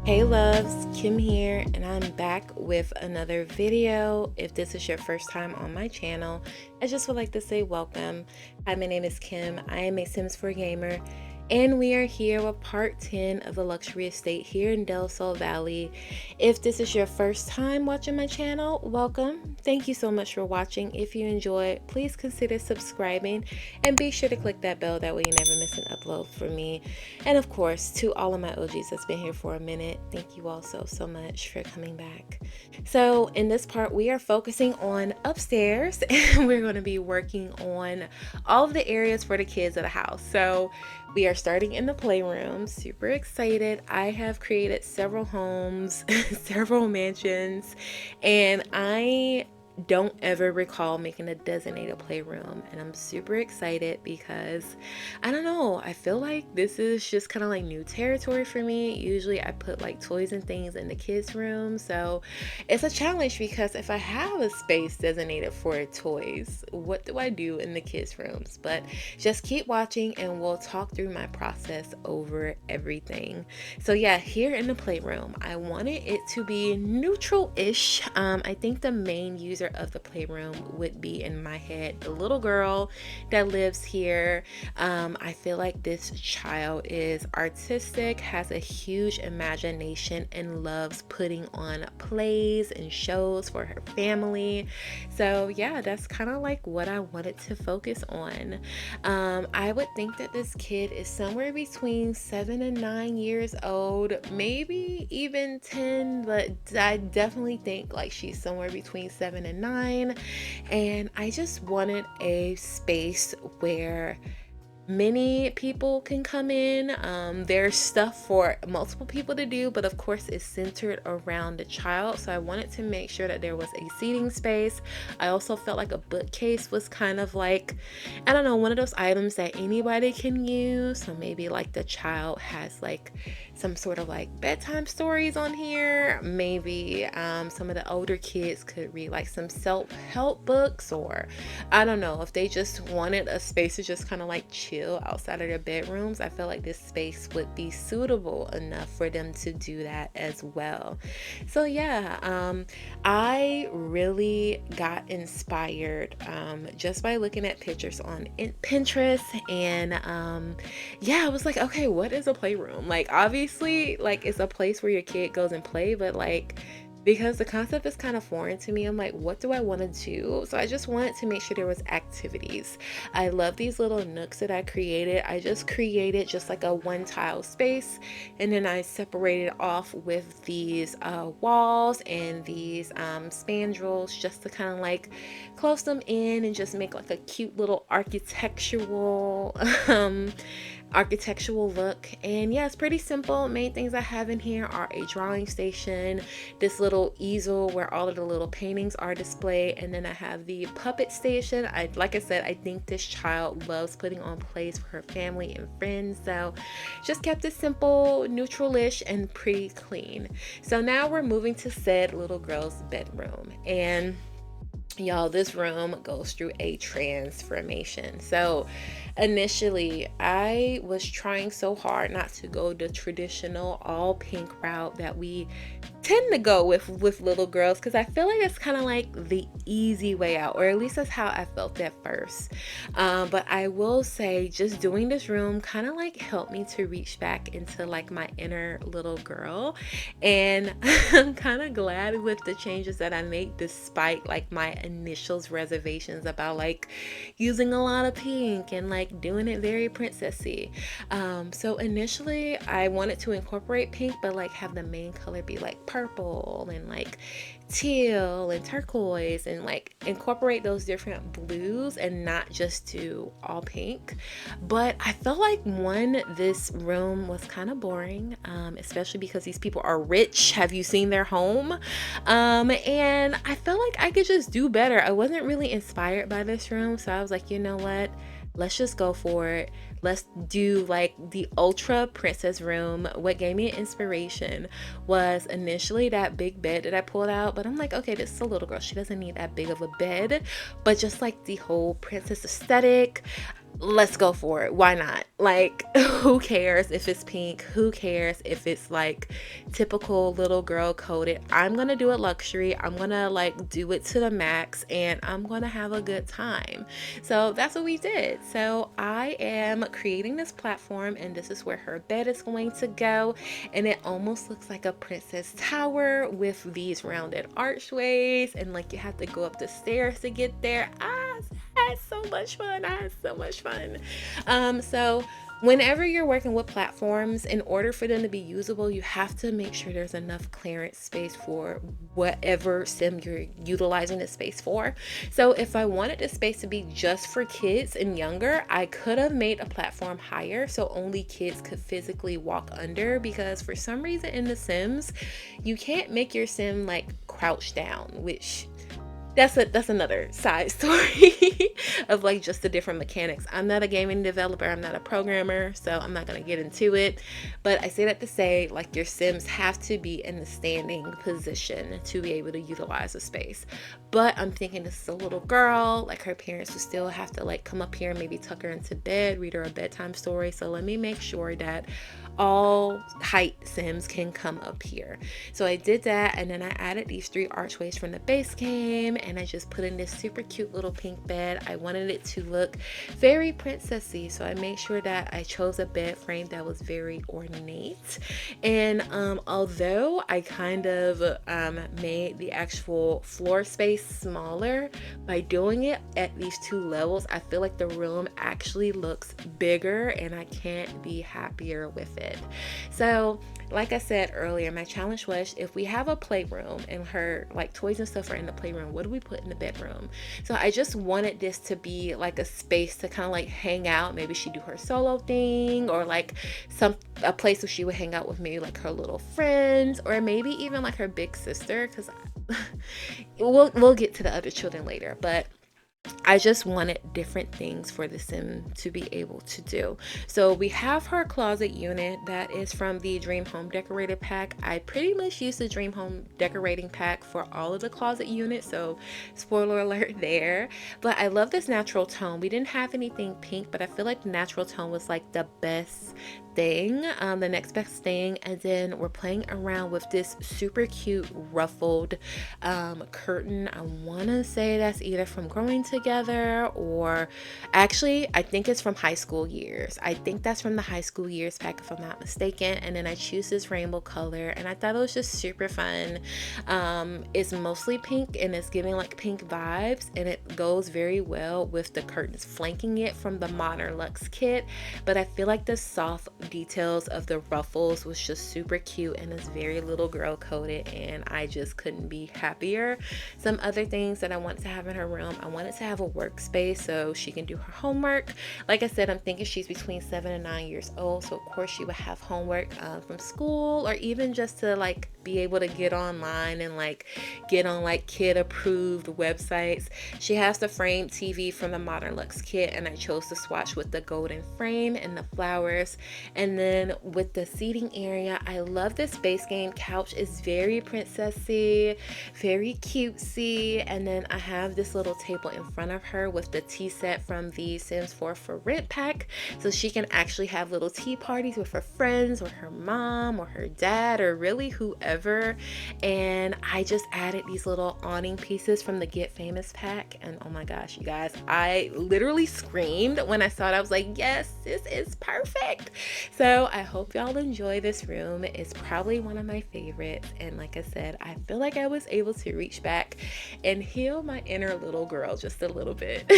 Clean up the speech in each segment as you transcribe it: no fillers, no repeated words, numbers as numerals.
Hey loves, Kim here, and I'm back with another video. If this is your first time on my channel, I just would like to say welcome. Hi, my name is Kim. I am a Sims 4 gamer, and we are here with part 10 of the luxury estate here in Del Sol Valley. If this is your first time watching my channel, welcome. Thank you so much for watching. If you enjoyed, please consider subscribing and be sure to click that bell, that way you never miss an upload from me. And of course, to all of my OGs that's been here for a minute, thank you all so much for coming back. So in this part, we are focusing on upstairs and we're going to be working on all of the areas for the kids of the house. So we are starting in the playroom. Super excited. I have created several homes, several mansions, and I don't ever recall making a designated playroom, and I'm super excited because I don't know, I feel like this is just kind of like new territory for me. Usually I put like toys and things in the kids room, so it's a challenge because if I have a space designated for toys, what do I do in the kids rooms? But just keep watching and we'll talk through my process over everything. So yeah, here in the playroom, I wanted it to be neutral-ish. I think the main user of the playroom would be, in my head, the little girl that lives here. I feel like this child is artistic, has a huge imagination, and loves putting on plays and shows for her family. So yeah, that's kind of like what I wanted to focus on. I would think that this kid is somewhere between 7 and 9 years old, maybe even 10, but I definitely think like she's somewhere between 7 and 9. And I just wanted a space where many people can come in. There's stuff for multiple people to do, but of course it's centered around the child. So I wanted to make sure that there was a seating space. I also felt like a bookcase was kind of like, I don't know, one of those items that anybody can use. So maybe like the child has like some sort of like bedtime stories on here. Maybe some of the older kids could read like some self-help books, or I don't know, if they just wanted a space to just kind of like chill outside of their bedrooms, I feel like this space would be suitable enough for them to do that as well. So yeah, I really got inspired just by looking at pictures on Pinterest, and yeah, I was like, okay, what is a playroom? Like obviously like it's a place where your kid goes and play, but like, because the concept is kind of foreign to me, I'm like, what do I want to do? So I just wanted to make sure there was activities. I love these little nooks that I created. I just created just like a one tile space, and then I separated off with these walls and these spandrels just to kind of like close them in and just make like a cute little architectural look. And yeah, it's pretty simple. Main things I have in here are a drawing station, this little easel where all of the little paintings are displayed, and then I have the puppet station. Like I said, I think this child loves putting on plays for her family and friends, so just kept it simple, neutral-ish, and pretty clean. So now we're moving to said little girl's bedroom, and y'all, this room goes through a transformation. So initially I was trying so hard not to go the traditional all pink route that we tend to go with little girls, because I feel like it's kind of like the easy way out, or at least that's how I felt at first. But I will say, just doing this room kind of like helped me to reach back into like my inner little girl, and I'm kind of glad with the changes that I made, despite like my initials reservations about like using a lot of pink and like doing it very princessy. So initially I wanted to incorporate pink, but like have the main color be like purple and like teal and turquoise, and like incorporate those different blues and not just do all pink. But I felt like this room was kind of boring, especially because these people are rich. Have you seen their home? And I felt like I could just do better. I wasn't really inspired by this room, so I was like, you know what, let's just go for it. Let's do like the ultra princess room. What gave me inspiration was initially that big bed that I pulled out, but I'm like, okay, this is a little girl, she doesn't need that big of a bed. But just like the whole princess aesthetic, let's go for it. Why not? Like, who cares if it's pink? Who cares if it's like typical little girl coded? I'm gonna do it luxury. I'm gonna like do it to the max, and I'm gonna have a good time. So that's what we did. So I am creating this platform, and this is where her bed is going to go. And it almost looks like a princess tower with these rounded archways, and like you have to go up the stairs to get there. I had so much fun. I had so much fun. So whenever you're working with platforms, in order for them to be usable, you have to make sure there's enough clearance space for whatever sim you're utilizing the space for. So if I wanted the space to be just for kids and younger, I could have made a platform higher so only kids could physically walk under, because for some reason in the Sims, you can't make your sim like crouch down, which that's another side story of like just the different mechanics. I'm not a gaming developer, I'm not a programmer, so I'm not going to get into it, but I say that to say like your sims have to be in the standing position to be able to utilize a space. But I'm thinking this is a little girl, like her parents would still have to like come up here and maybe tuck her into bed, read her a bedtime story. So let me make sure that all height sims can come up here. So I did that, and then I added these 3 archways from the base game, and I just put in this super cute little pink bed. I wanted it to look very princessy, so I made sure that I chose a bed frame that was very ornate. And although I kind of made the actual floor space smaller by doing it at these 2 levels, I feel like the room actually looks bigger, and I can't be happier with it. So like I said earlier, my challenge was, if we have a playroom and her like toys and stuff are in the playroom, what do we put in the bedroom? So I just wanted this to be like a space to kind of like hang out. Maybe she'd do her solo thing, or like a place where she would hang out with maybe like her little friends, or maybe even like her big sister, because we'll get to the other children later. But I just wanted different things for the sim to be able to do. So we have her closet unit that is from the Dream Home Decorator pack. I pretty much used the Dream Home Decorating pack for all of the closet units, so spoiler alert there. But I love this natural tone. We didn't have anything pink, but I feel like natural tone was like the best thing, the next best thing. And then we're playing around with this super cute ruffled curtain. I want to say that's either from Growing Together, or actually I think it's from High School Years. I think that's from the High School Years pack if I'm not mistaken. And then I choose this rainbow color, and I thought it was just super fun. It's mostly pink, and it's giving like pink vibes, and it goes very well with the curtains flanking it from the Modern Luxe kit. But I feel like the soft details of the ruffles was just super cute, and it's very little girl coded, and I just couldn't be happier. Some other things that I want to have in her room, I wanted to have a workspace so she can do her homework. Like I said, I'm thinking she's between 7 and 9 years old, so of course she would have homework from school, or even just to like be able to get online and like get on like kid approved websites. She has the framed TV from the Modern Luxe kit, and I chose to swatch with the golden frame and the flowers. And then with the seating area, I love this base game couch. It's very princessy, very cutesy. And then I have this little table in front of her with the tea set from the Sims 4 for Rent pack, so she can actually have little tea parties with her friends, or her mom, or her dad, or really whoever. And I just added these little awning pieces from the Get Famous pack, and oh my gosh, you guys, I literally screamed when I saw it. I was like, yes, this is perfect. So I hope y'all enjoy this room. It's probably one of my favorites, and like I said, I feel like I was able to reach back and heal my inner little girl just a little bit.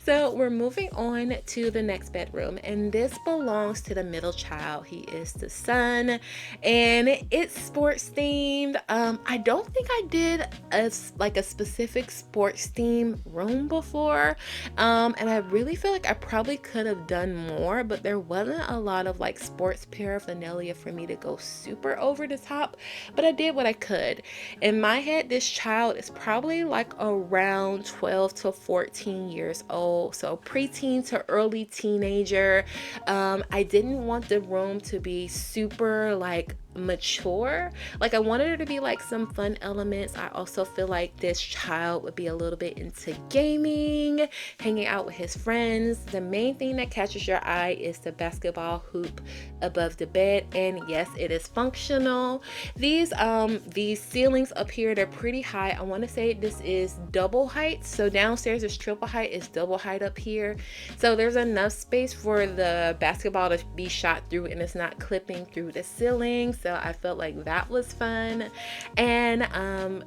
So we're moving on to the next bedroom, and this belongs to the middle child. He is the son, and it's sports themed. I don't think I did a specific sports theme room before, and I really feel like I probably could have done more, but there wasn't a lot of like sports paraphernalia for me to go super over the top, but I did what I could. In my head, this child is probably like around 12 to 14 years old, so preteen to early teenager. I didn't want the room to be super like mature. Like, I wanted there to be like some fun elements. I also feel like this child would be a little bit into gaming, hanging out with his friends. The main thing that catches your eye is the basketball hoop above the bed, and yes, it is functional. These ceilings up here, they're pretty high. I want to say this is double height, so downstairs is triple height, it's double height up here, so there's enough space for the basketball to be shot through and it's not clipping through the ceiling. So I felt like that was fun. And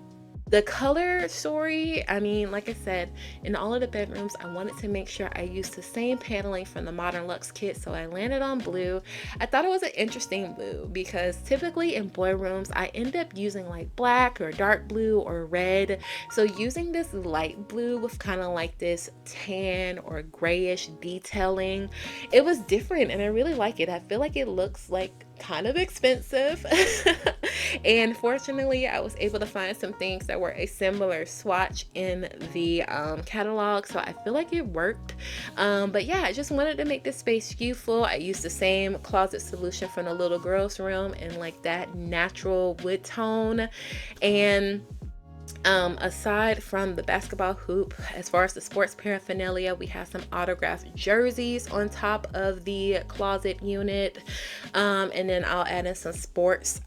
the color story, I mean, like I said, in all of the bedrooms, I wanted to make sure I used the same paneling from the Modern Luxe kit, so I landed on blue. I thought it was an interesting blue because typically in boy rooms, I end up using like black or dark blue or red. So using this light blue with kind of like this tan or grayish detailing, it was different and I really like it. I feel like it looks like kind of expensive and fortunately I was able to find some things that were a similar swatch in the catalog, so I feel like it worked. But yeah, I just wanted to make this space youthful. I used the same closet solution from the little girl's room and like that natural wood tone. And aside from the basketball hoop, as far as the sports paraphernalia, we have some autographed jerseys on top of the closet unit, and then I'll add in some sports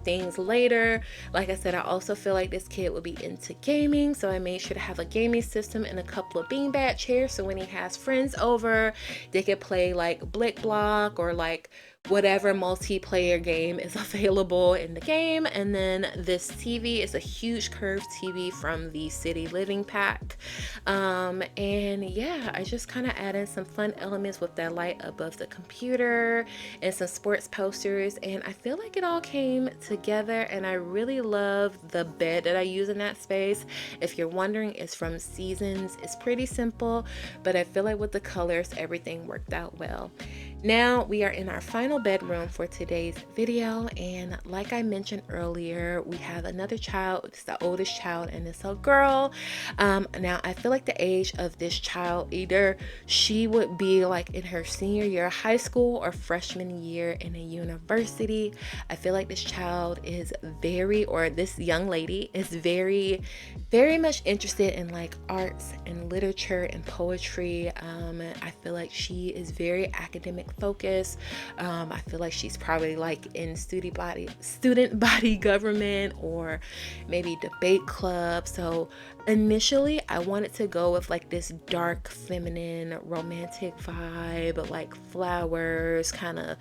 things later. Like I said, I also feel like this kid would be into gaming, so I made sure to have a gaming system and a couple of beanbag chairs, so when he has friends over, they could play like Blick Block or like whatever multiplayer game is available in the game. And then this TV is a huge curved TV from the City Living pack. And yeah, I just kind of added some fun elements with that light above the computer and some sports posters, and I feel like it all came together. And I really love the bed that I use in that space. If you're wondering, it's from Seasons. It's pretty simple, but I feel like with the colors, everything worked out well. Now we are in our final bedroom for today's video, and like I mentioned earlier, we have another child. It's the oldest child and it's a girl. Now I feel like the age of this child, either she would be like in her senior year of high school or freshman year in a university. I feel like this child is this young lady is very much interested in like arts and literature and poetry. I feel like she is very academic focused. I feel like she's probably like in student body government or maybe debate club. So initially I wanted to go with like this dark feminine romantic vibe, like flowers, kind of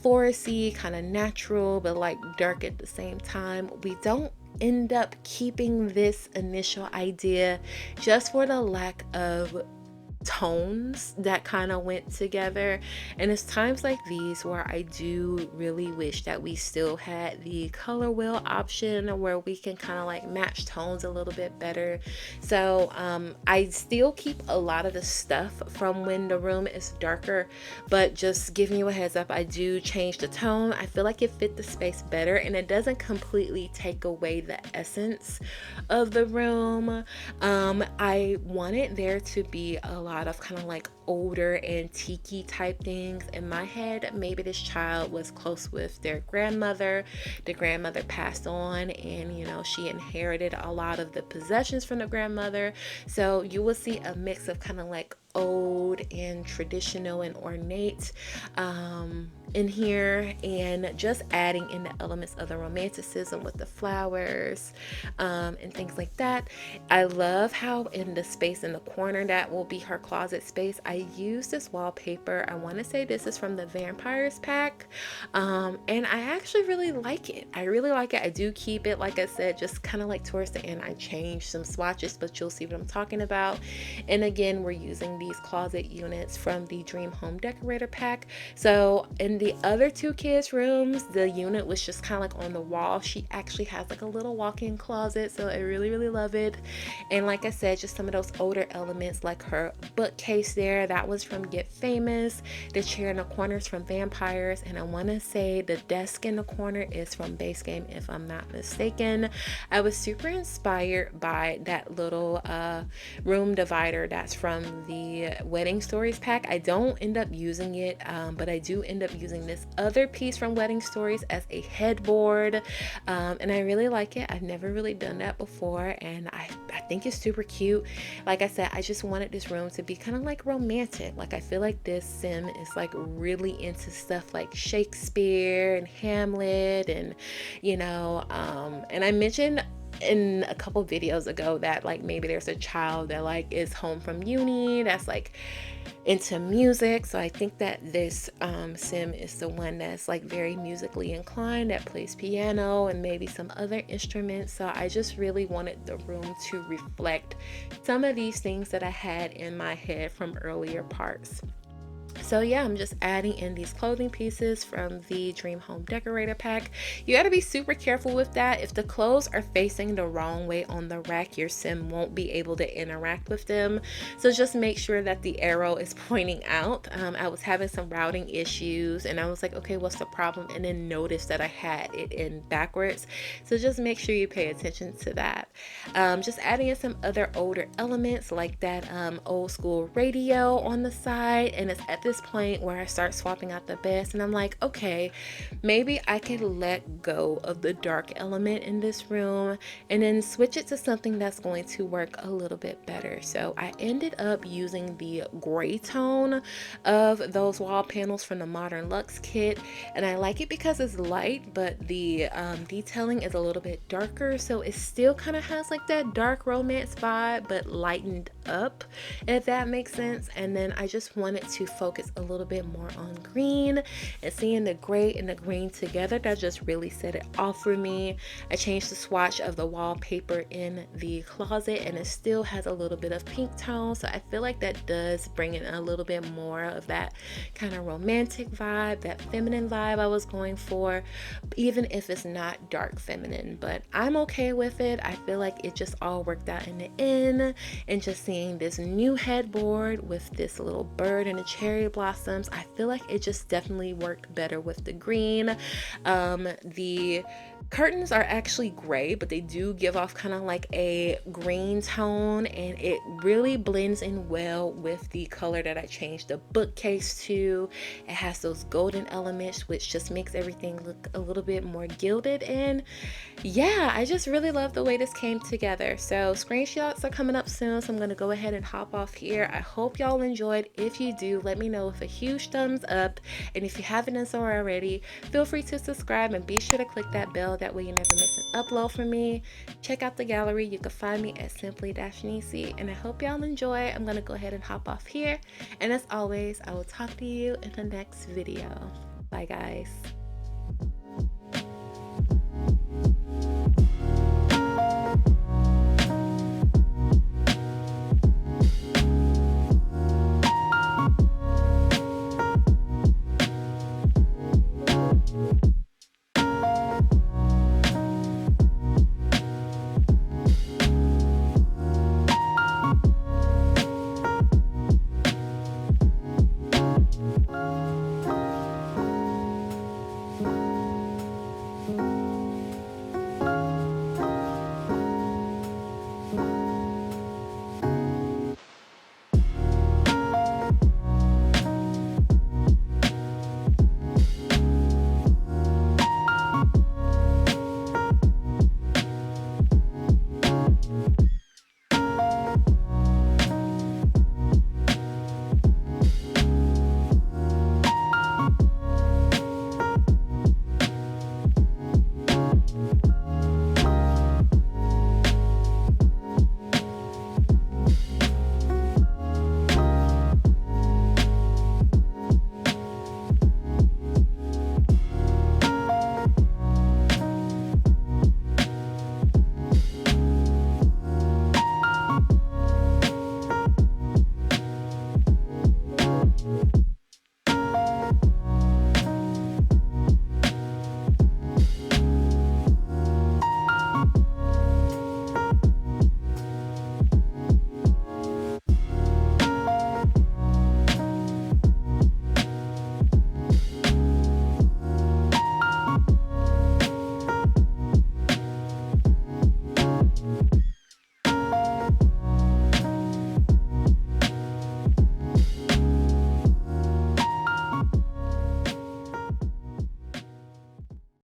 foresty, kind of natural, but like dark at the same time. We don't end up keeping this initial idea just for the lack of tones that kind of went together. And it's times like these where I do really wish that we still had the color wheel option where we can kind of like match tones a little bit better. So I still keep a lot of the stuff from when the room is darker, but just giving you a heads up, I do change the tone. I feel like it fit the space better and it doesn't completely take away the essence of the room. I wanted there to be a lot of kind of like older antique type things. In my head, maybe this child was close with their grandmother. The grandmother passed on and you know she inherited a lot of the possessions from the grandmother, so you will see a mix of kind of like old and traditional and ornate in here, and just adding in the elements of the romanticism with the flowers and things like that. I love how in the space in the corner that will be her closet space, I use this wallpaper. I want to say this is from the Vampires pack, and I actually really like it. I do keep it, like I said, just kind of like towards the end I changed some swatches, but you'll see what I'm talking about. And again, we're using these closet units from the Dream Home Decorator pack. So in the other two kids' rooms, the unit was just kind of like on the wall. She actually has like a little walk-in closet, so I really love it. And like I said, just some of those older elements like her bookcase there, that was from Get Famous. The chair in the corner is from Vampires, and I want to say the desk in the corner is from Base Game if I'm not mistaken. I was super inspired by that little room divider that's from the the Wedding Stories pack. I don't end up using it, but I do end up using this other piece from Wedding Stories as a headboard, and I really like it. I've never really done that before, and I think it's super cute. Like I said, I just wanted this room to be kind of like romantic. Like I feel like this sim is like really into stuff like Shakespeare and Hamlet, and and I mentioned in a couple videos ago that like maybe there's a child that like is home from uni that's like into music. So I think that this sim is the one that's like very musically inclined, that plays piano and maybe some other instruments. So I just really wanted the room to reflect some of these things that I had in my head from earlier parts. So yeah, I'm just adding in these clothing pieces from the Dream Home Decorator pack. You got to be super careful with that. If the clothes are facing the wrong way on the rack, your sim won't be able to interact with them. So just make sure that the arrow is pointing out. I was having some routing issues and I was like, okay, what's the problem? And then noticed that I had it in backwards. So just make sure you pay attention to that. Just adding in some other older elements like that old school radio on the side, and it's at this point where I start swapping out the beds and I'm like, okay, maybe I could let go of the dark element in this room and then switch it to something that's going to work a little bit better. So I ended up using the gray tone of those wall panels from the Modern Luxe kit, and I like it because it's light, but the detailing is a little bit darker, so it still kind of has like that dark romance vibe but lightened up, if that makes sense. And then I just wanted to focus a little bit more on green, and seeing the gray and the green together, that just really set it off for me. I changed the swatch of the wallpaper in the closet and it still has a little bit of pink tone, so I feel like that does bring in a little bit more of that kind of romantic vibe, that feminine vibe I was going for, even if it's not dark feminine. But I'm okay with it. I feel like it just all worked out in the end, and just seeing this new headboard with this little bird and a cherry blossoms, I feel like it just definitely worked better with the green. The curtains are actually gray, but they do give off kind of like a green tone, and it really blends in well with the color that I changed the bookcase to. It has those golden elements, which just makes everything look a little bit more gilded. And yeah, I just really love the way this came together. So screenshots are coming up soon, so I'm going to go ahead and hop off here. I hope y'all enjoyed. If you do, let me know with a huge thumbs up, and if you haven't done so already, feel free to subscribe and be sure to click that bell, that way you never miss an upload from me. Check out the gallery. You can find me at simply-Nisey, and I hope y'all enjoy. I'm going to go ahead and hop off here, and as always, I will talk to you in the next video. Bye guys.